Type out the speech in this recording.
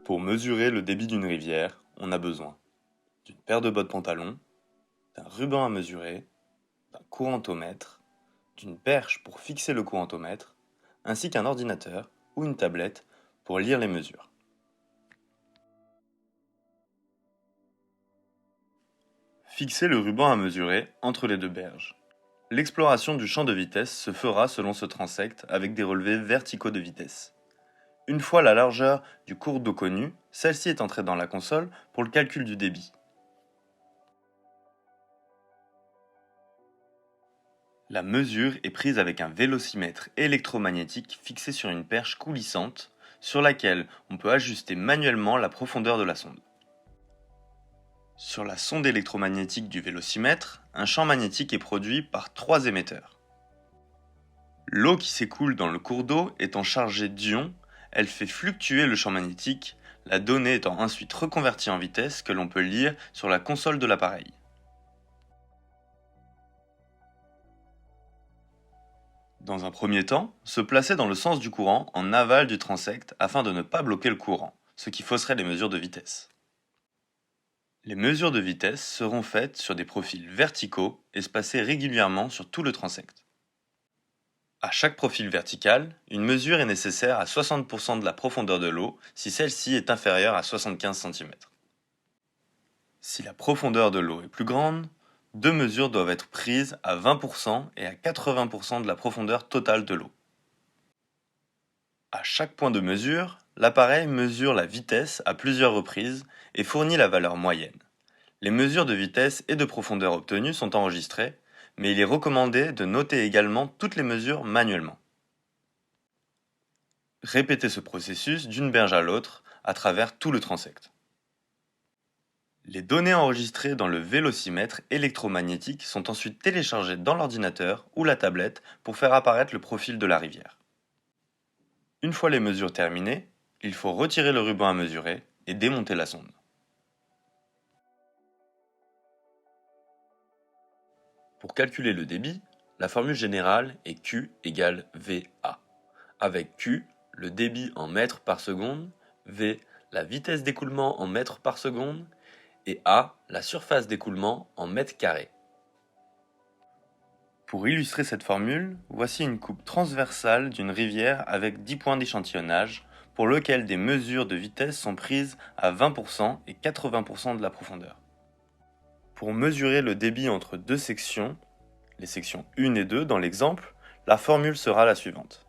Pour mesurer le débit d'une rivière, on a besoin d'une paire de bottes pantalon, d'un ruban à mesurer, d'un courantomètre, d'une perche pour fixer le courantomètre, ainsi qu'un ordinateur ou une tablette pour lire les mesures. Fixez le ruban à mesurer entre les deux berges. L'exploration du champ de vitesse se fera selon ce transect avec des relevés verticaux de vitesse. Une fois la largeur du cours d'eau connue, celle-ci est entrée dans la console pour le calcul du débit. La mesure est prise avec un vélocimètre électromagnétique fixé sur une perche coulissante sur laquelle on peut ajuster manuellement la profondeur de la sonde. Sur la sonde électromagnétique du vélocimètre, un champ magnétique est produit par 3 émetteurs. L'eau qui s'écoule dans le cours d'eau étant chargée d'ions, elle fait fluctuer le champ magnétique, la donnée étant ensuite reconvertie en vitesse que l'on peut lire sur la console de l'appareil. Dans un premier temps, se placer dans le sens du courant en aval du transect afin de ne pas bloquer le courant, ce qui fausserait les mesures de vitesse. Les mesures de vitesse seront faites sur des profils verticaux espacés régulièrement sur tout le transect. À chaque profil vertical, une mesure est nécessaire à 60% de la profondeur de l'eau si celle-ci est inférieure à 75 cm. Si la profondeur de l'eau est plus grande, deux mesures doivent être prises à 20% et à 80% de la profondeur totale de l'eau. À chaque point de mesure, l'appareil mesure la vitesse à plusieurs reprises et fournit la valeur moyenne. Les mesures de vitesse et de profondeur obtenues sont enregistrées, mais il est recommandé de noter également toutes les mesures manuellement. Répétez ce processus d'une berge à l'autre à travers tout le transect. Les données enregistrées dans le vélocimètre électromagnétique sont ensuite téléchargées dans l'ordinateur ou la tablette pour faire apparaître le profil de la rivière. Une fois les mesures terminées, il faut retirer le ruban à mesurer et démonter la sonde. Pour calculer le débit, la formule générale est Q égale VA, avec Q, le débit en mètres par seconde, V, la vitesse d'écoulement en mètres par seconde, et A, la surface d'écoulement en mètres carrés. Pour illustrer cette formule, voici une coupe transversale d'une rivière avec 10 points d'échantillonnage, pour lequel des mesures de vitesse sont prises à 20% et 80% de la profondeur. Pour mesurer le débit entre deux sections, les sections 1 et 2 dans l'exemple, la formule sera la suivante.